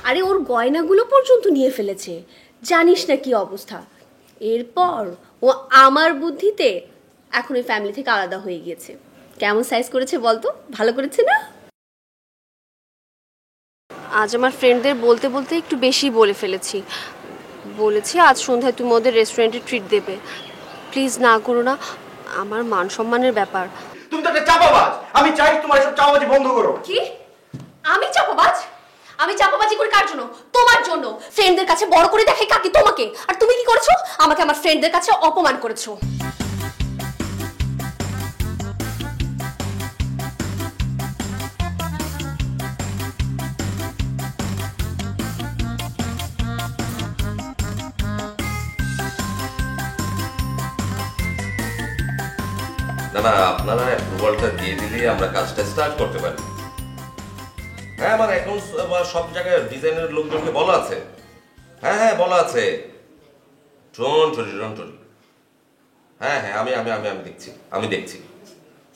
আরে ওর গয়নাগুলো পর্যন্ত নিয়ে ফেলেছে, জানিস না কি অবস্থা। এরপর ও আমার বুদ্ধিতে এখন ওই ফ্যামিলি থেকে আলাদা হয়ে গিয়েছে। কেমন সাইজ করেছে বলতো, ভালো করেছে না? আজ আমার ফ্রেন্ডদের বলতে বলতে একটু বেশি বলে ফেলেছি। বলেছি আজ সন্ধ্যায় তুমি ওদের রেস্টুরেন্টে ট্রিট দেবে। প্লিজ না করো না, আমার মান সম্মানের ব্যাপার। তুমি তো একটা চাপাবাজ। আমি চাই তোমার এসব চাপাবাজি বন্ধ করো। কি? আমি চাপাবাজ? আমি চাপাবাজি করি কার জন্য? তোমার জন্য। ফ্রেন্ডদের কাছে বড় করে দেখাই কাকে? তোমাকে। আর তুমি কি করেছো? আমাকে আমার ফ্রেন্ডদের কাছে অপমান করেছো। না না, আপনারা অ্যাপ্রুভালটা দিয়ে দিলে আমরা কাজটা স্টার্ট করতে পারি। হ্যাঁ, আমার এখন সব জায়গায় ডিজাইনের লোকজনকে বলা আছে। হ্যাঁ হ্যাঁ, বলা আছে। Don't worry. হ্যাঁ হ্যাঁ, আমি দেখছি।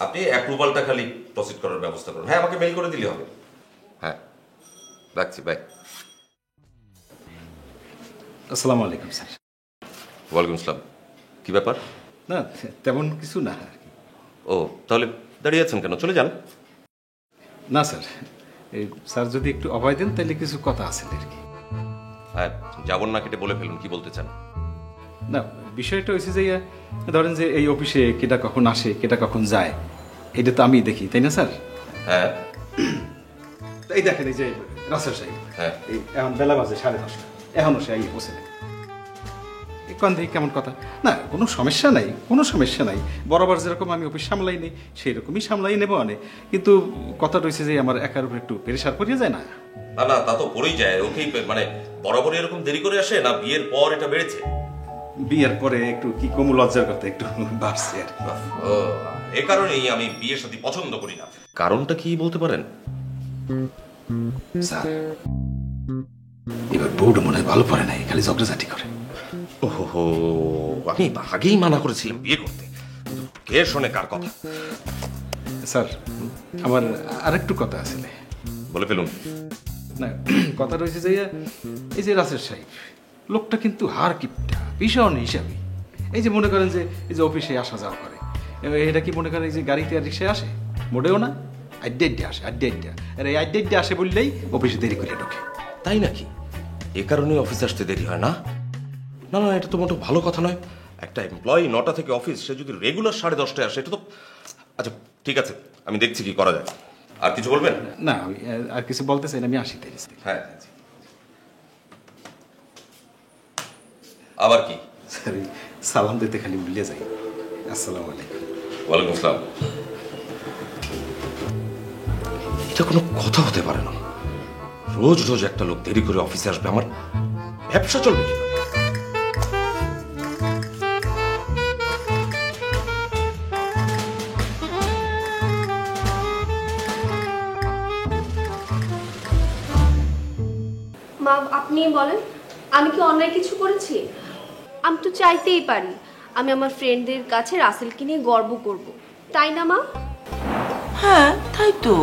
আপনি অ্যাপ্রুভালটা খালি প্রসিড করার ব্যবস্থা করুন। হ্যাঁ, আমাকে মেইল করে দিলে হবে। হ্যাঁ, রাখছি, বাই। আসসালামু আলাইকুম স্যার। ওয়ালাইকুম আসসালাম। কি ব্যাপার? না তেমন কিছু না। ও, তাহলে দাঁড়িয়ে আছেন কেন? চলে যান। না স্যার, এই স্যার যদি একটু অভয় দেন তাহলে কিছু কথা আছে আর কি। হ্যাঁ, যাবন না কেটে বলে ফেলুন কি বলতে চান। না, বিষয়টা হয়েছে যে ধরেন যে এই অফিসে কেটা কখন আসে কেটা কখন যায় এটা তো আমি দেখি, তাই না স্যার? হ্যাঁ, এই দেখেন এই যে রাসেল সাহেব, হ্যাঁ, এই এখন বেলা বাজে 10:30, এখনো সে আইয়ে পৌঁছে নেই। কোন থেকে কেমন কথা? না, কোনো সমস্যা নাই। বরাবর যেরকম আমি অফিস সামলাই নেই সেই রকমই সামলাই নেব অনেক। কিন্তু কথা রয়েছে যে আমার একার উপর একটু প্রেশার পড়িয়ে যায় না। না না, তা তো পড়েই যায়। ওকেই মানে বরাবর এরকম দেরি করে আসে না বিয়ের পর এটা বেড়েছে? বিয়ের পরে একটু কি কম লজ্জার কথা একটু বাড়ছে আর কি। ও, এ কারণেই আমি বিয়ের সাথে পছন্দ করি না। কারণটা কি বলতে পারেন? স্যার, এবার বউটা মনে হয় ভালো পড়ে নাই, খালি ঝগড়াঝাটি করে। ওহো, আমি আগেই মানা করেছিলাম বিয়ে করতে। কে শোনে কার কথা? স্যার, আমার আরেকটু কথা আছে। বলে ফেলুন। না, কথা রয়েছে যে এই যে রাসেল সাহেব লোকটা কিন্তু হার কিপটা, ভীষণ হিসাবি। এই যে মনে করেন যে এই যে অফিসে আসা যাওয়া করে, এটা কি মনে করেন এই যে গাড়িতে আর রিক্সায় আসে? মোটেও না, আড্ডে আসে। আর এই আড্ডে আসে বললেই অফিসে দেরি করে ঢোকে। তাই নাকি? এ কারণে অফিসে আসতে দেরি হয় না? না না, এটা তো মোটেও ভালো কথা নয়। একটা এমপ্লয়ি 9টা থেকে অফিস, সে যদি রেগুলার 10:30টায় আসে, এটা তো... আচ্ছা ঠিক আছে, আমি দেখছি কি করা যায়। আর কিছু বলবেন? না, আমি আর কিছু বলতে চাই না, আমি আসি। হ্যাঁ, আবার কি? স্যার, সালাম দিতে খালি ভুলে যাই। আসসালামু আলাইকুম। ওয়ালাইকুম আসসালাম। এটা কোনো কথা হতে পারে না। রোজ রোজ একটা লোক দেরি করে অফিসে আসবে, আমার ব্যবসা চলবে কি? মা, আপনি বলেন, আমি কি অন্যায় কিছু করেছি? আমি তো চাইতেই পারি আমি আমার ফ্রেন্ডদের কাছে রাসেলকে নিয়ে গর্ব করব, তাই না মা? হ্যাঁ, তাই তো।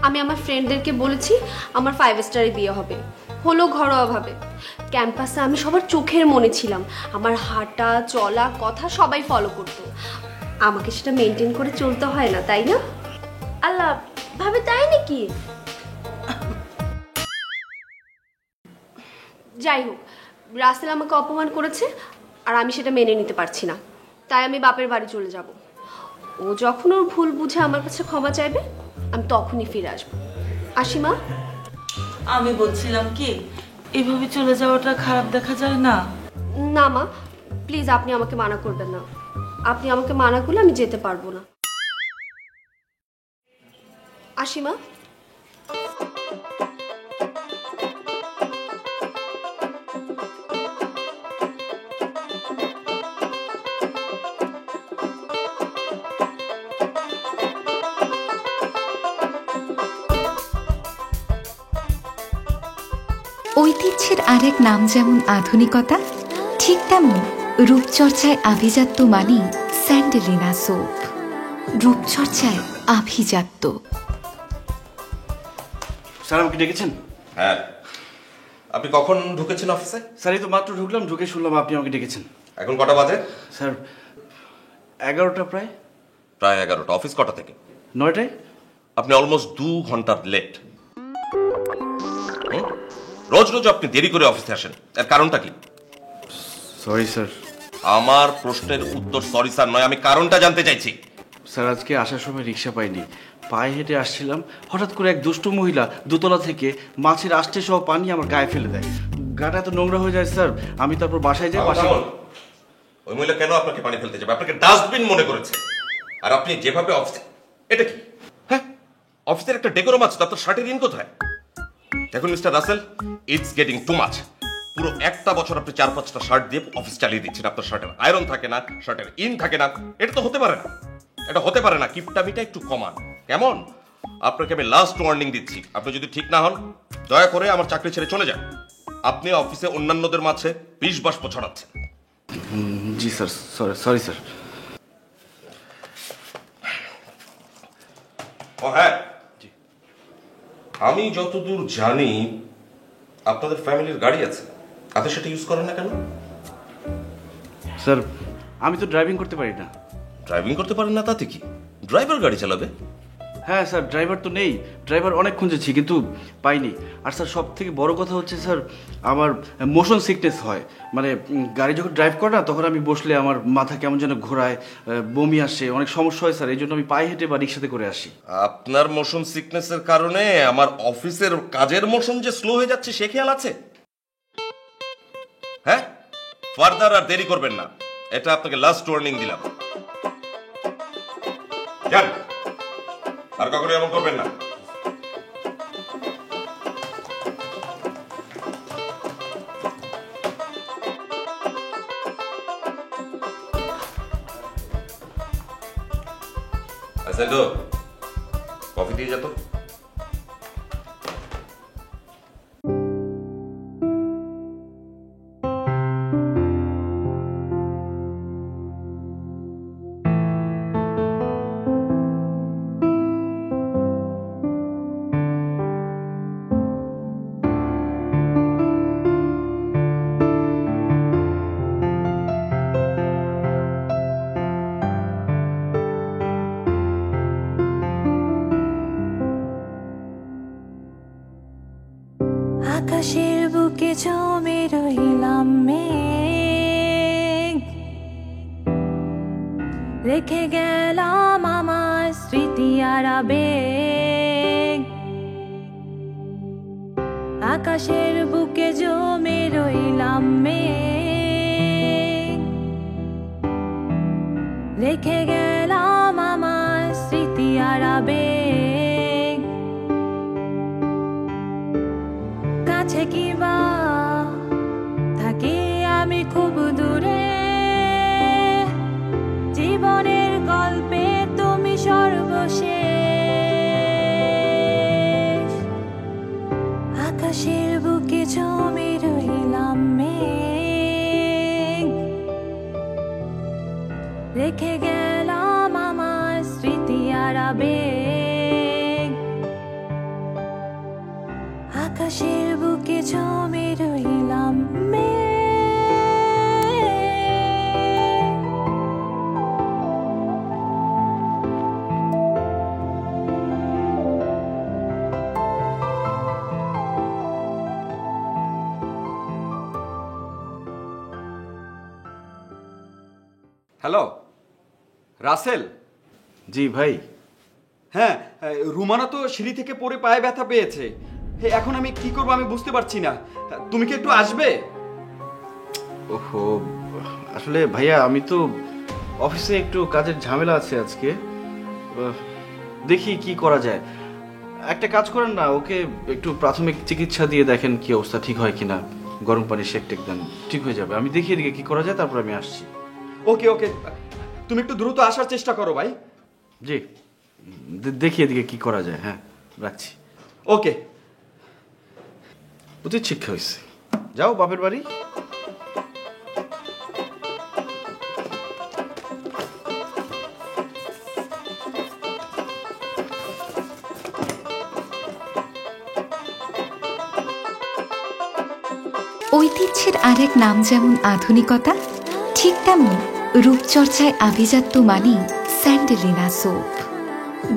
আমি আমার ফ্রেন্ডদেরকে বলেছি আমার 5 স্টারে বিয়ে হবে, হলো ঘরোয়াভাবে। ক্যাম্পাসে আমি সবার চোখের মনে ছিলাম, আমার হাঁটা চলা কথা সবাই ফলো করতো। আমাকে সেটা মেনটেন করে চলতে হয় না, তাই না? আল্লাহ ভাবে তাই নাকি? যাই হোক, রাসেল আমাকে অপমান করেছে আর আমি সেটা মেনে নিতে পারছি না, তাই আমি বাপের বাড়ি চলে যাব। ও যখন ওর ভুল বুঝে আমার কাছে ক্ষমা চাইবে, আমি তখনই ফিরে আসবো। আসি মা। আমি বলছিলাম কি, এভাবে চলে যাওয়াটা খারাপ দেখা যায় না? না মা, প্লিজ আপনি আমাকে মানা করবেন না। আপনি আমাকে মানা করলে আমি যেতে পারবো না। আসি মা। ঐতিহ্যের আরেক নাম যেমন আধুনিকতা, ঠিক তেমন রূপচর্চায় আভিজাত্য মানে স্যান্ডেলিনা সোপ। রূপচর্চায় আভিজাত্য। স্যার আমাকে ডেকেছেন? হ্যাঁ, আপনি কখন ঢুকেছেন অফিসে? স্যার এই তো মাত্র ঢুকলাম, ঢুকে শুনলাম আপনি আমাকে ডেকেছেন। এখন কটা বাজে? স্যার 11টা প্রায়। প্রায় 11টা। অফিস কটা থেকে? 9টায়। আপনি অলমোস্ট 2 ঘন্টার লেট। রোজ রোজ আপনি দেরি করে অফিসে আসেন, এর কারণটা কি? Sorry sir. আমার প্রশ্নের উত্তর সরি স্যার নয়, আমি কারণটা জানতে চাইছি। স্যার আজকে আসার সময় রিক্সা পাইনি, পায়ে হেঁটে আসছিলাম, হঠাৎ করে এক দুষ্ট মহিলা দোতলা থেকে মাছের আষ্টে সহ পানি আমার গায়ে ফেলে দেয়। গাটা এত নোংরা হয়ে যায় স্যার, আমি তারপর বাসায় যাই। ওই মহিলা কেন আপনাকে পানি ফেলতে যাবে? আপনাকে ডাস্টবিন মনে করেছে। আর আপনি যেভাবে অফিসে, এটা কি? হ্যাঁ, অফিসের একটা ডেকোরাম আছে, তার তো শার্টের ইন কোথায়? দেখুন Mister Russell, it's getting too much. পুরো একটা বছর আপনি 4-5টা শার্ট দিয়ে অফিস চালিয়ে দিচ্ছেন, আপনার শার্টের আয়রন থাকে না, শার্টের ইন থাকে না। এটা তো হতে পারে না, এটা হতে পারে না। কিপটামিটা একটু কমান, কেমন? আপনাকে আমি লাস্ট ওয়ার্নিং দিচ্ছি, আপনি যদি ঠিক না হন দয়া করে আমার চাকরি ছেড়ে চলে যান। আপনি অফিসে অন্যান্যদের মাঝে বিষ বাষ্প ছড়াচ্ছেন। জি স্যার, সরি স্যার। ও হ্যাঁ, আমি যতদূর জানি আপনাদের ফ্যামিলির গাড়ি আছে, আপনি সেটা ইউজ করেন না কেন? স্যার আমি তো ড্রাইভিং করতে পারি না। ড্রাইভিং করতে পারেন না তাতে কি? ড্রাইভার গাড়ি চালাবে। হ্যাঁ স্যার, ড্রাইভার তো নেই, ড্রাইভার অনেক খুঁজেছি কিন্তু পাইনি। আর স্যার সব থেকে বড় কথা হচ্ছে স্যার, আমার মোশন সিকনেস হয়, মানে গাড়ি যখন ড্রাইভ করে না তখন আমি বসলে আমার মাথা কেমন যেন ঘোরায়, বমি আসে, অনেক সমস্যা হয় স্যার। এই জন্য আমি পায়ে হেঁটে বা রিক্সাতে করে আসি। আপনার মোশন সিকনেসের কারণে আমার অফিসের কাজের মোশন যে স্লো হয়ে যাচ্ছে সে খেয়াল আছে? হ্যাঁ, ফার্দার আর দেরি করবেন না, এটা আপনাকে লাস্ট ওয়ার্নিং দিলাম। যান, আর কখনো এমন করবেন না। আচ্ছা তো কফি দিয়ে যেত। আকাশের বুকে জমে রইলাম মেঘ, রেখে গেলাম আমার স্মৃতি আর আবেগ। আকাশের বুকে জমে রইলাম মেঘ, রেখে গেলাম আমার স্মৃতি আর আবেগ। কাছে কিবা থাকি আমি খুব দূরে, জীবনের গল্পে তুমি সর্বশেষ। আকাশের বুকে জমে রইলাম মেঘ, রেখে গেলাম আমার স্মৃতি আর আবেগ। আকাশের বুকে জমে রইলাম মেঘ। হ্যালো রাসেল। জি ভাই। হ্যাঁ, রুমানা তো সিঁড়ি থেকে পড়ে পায়ে ব্যথা পেয়েছে। এখন আমি কি করবো আমি বুঝতে পারছি না। তুমি কি একটু আসবে? ওহো, আসলে ভাইয়া আমি তো অফিসে একটু কাজের ঝামেলা আছে আজকে, দেখি কি করা যায়। একটা কাজ করেন না, ওকে একটু প্রাথমিক চিকিৎসা দিয়ে দেখেন কি অবস্থা, ঠিক হয় কিনা। গরম পানি শেক টেক দেন, ঠিক হয়ে যাবে। আমি দেখিয়ে দিকে কি করা যায়, তারপর আমি আসছি। ওকে ওকে, তুমি একটু দ্রুত আসার চেষ্টা করো ভাই। জি, দেখিয়ে দিকে কি করা যায়। হ্যাঁ, রাখছি। ওকে। উচিত শিক্ষা হয়েছে, যাও বাপের বাড়ি। ঐতিহ্যের আরেক নাম যেমন আধুনিকতা, ঠিক তেমন রূপচর্চায় আভিজাত্য মানেই স্যান্ডেলিনা সোপ।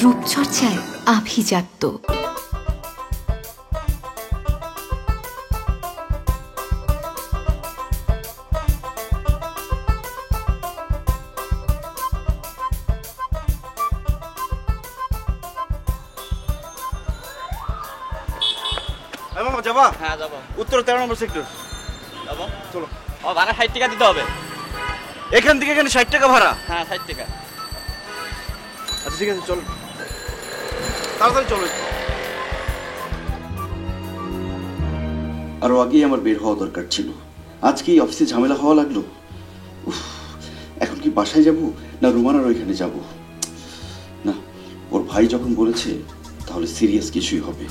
রূপচর্চায় আভিজাত্য। মামা যাবা? হ্যাঁ যাবো। উত্তর 13 নম্বর সেক্টর যাবো। চলো। ও ভাড়া 60 টাকা দিতে হবে। এখান থেকে এখানে 60 টাকা ভাড়া? হ্যাঁ 60 টাকা। আচ্ছা ঠিক আছে চলো, তাড়াতাড়ি চলো। আরো আগেই আমার বের হওয়া দরকার ছিল, আজকেই অফিসে ঝামেলা হওয়া লাগলো। উফ, এখন কি বাসায় যাব না রুমানার ওইখানে যাব? না, ওর ভাই যখন বলেছে তাহলে সিরিয়াস কিছুই হবে।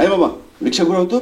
এই বাবা, রিক্সা ঘোরাও তো।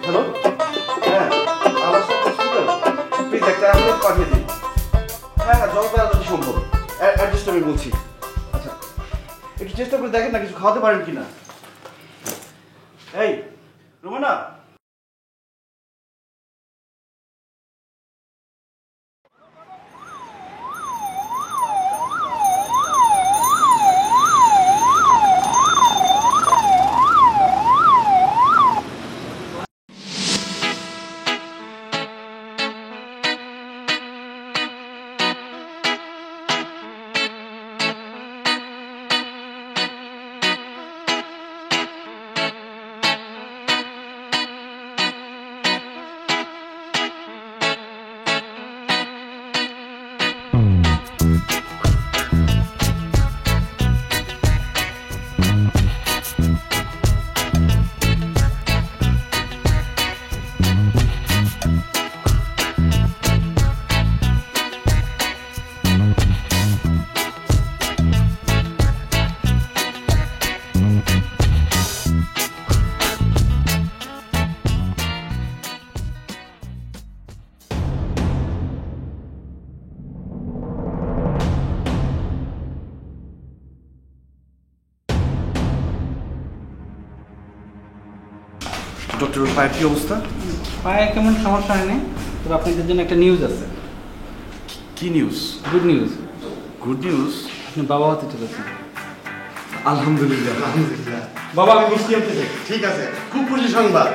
হ্যালো, হ্যাঁ আমার সাথে হসপিটাল, প্লিজ একটা অ্যাম্বুলেন্স পাঠিয়ে দিন। হ্যাঁ হ্যাঁ, যত তাড়াতাড়ি সম্ভব। অ্যাড্রেসটা আমি বলছি। আচ্ছা, একটু চেষ্টা করে দেখেন না কিছু খাওয়াতে পারেন কিনা। এই রুমানা, ডক্টর পায়ের কি অবস্থা? পায়ে কেমন সমস্যা হয়নি, তবে আপনাদের জন্য একটা নিউজ আছে। কি news? Good news. Good news? আপনি বাবা হতে চলেছেন। আলহামদুলিল্লাহ, আলহামদুলিল্লাহ। বাবা, আমি মিষ্টি আনতে চাই। ঠিক আছে, খুব খুশি সংবাদ,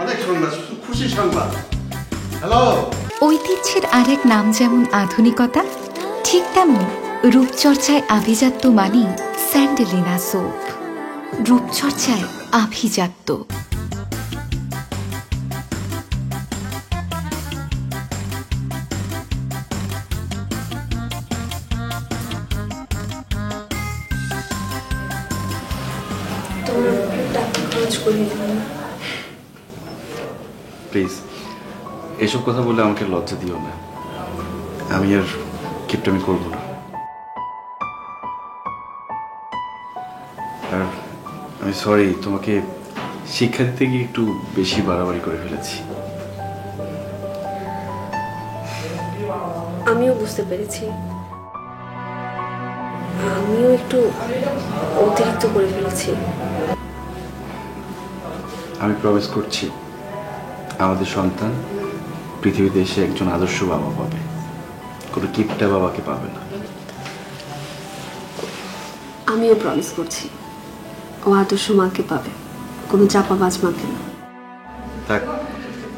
অনেক সংবাদ, খুশি সংবাদ। হ্যালো। ঐতিহ্যের আরেক নাম যেমন আধুনিকতা, ঠিক তেমন রূপচর্চায় আভিজাত্য মানেই স্যান্ডেলিনা সোপ। রূপচর্চায় আভিজাত্য। প্লিজ এসব কথা বলে আমাকে লজ্জা দিও না, আমি আর কিপটামি করব না। আর আমি সরি, তোমাকে শিক্ষা দিতে গিয়ে একটু বেশি বাড়াবাড়ি করে ফেলেছি। আমিও বুঝতে পেরেছি, আমিও একটু অতিরিক্ত করে ফেলেছি। আমি প্রমিস করছি আমাদের সন্তান পৃথিবীতে এসে একজন আদর্শ বাবা পাবে, কোনো কিপটা বাবাকে পাবে না। আমিও প্রমিস করছি ও আদর্শ মাকে পাবে, কোনো চাপাবাজ মাকে না। থাক,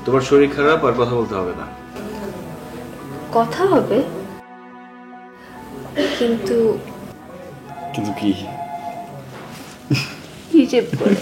তোমার শরীর খারাপ, আর কথা বলতে হবে না। কথা হবে, কিন্তু কিন্তু কি হিসেব করে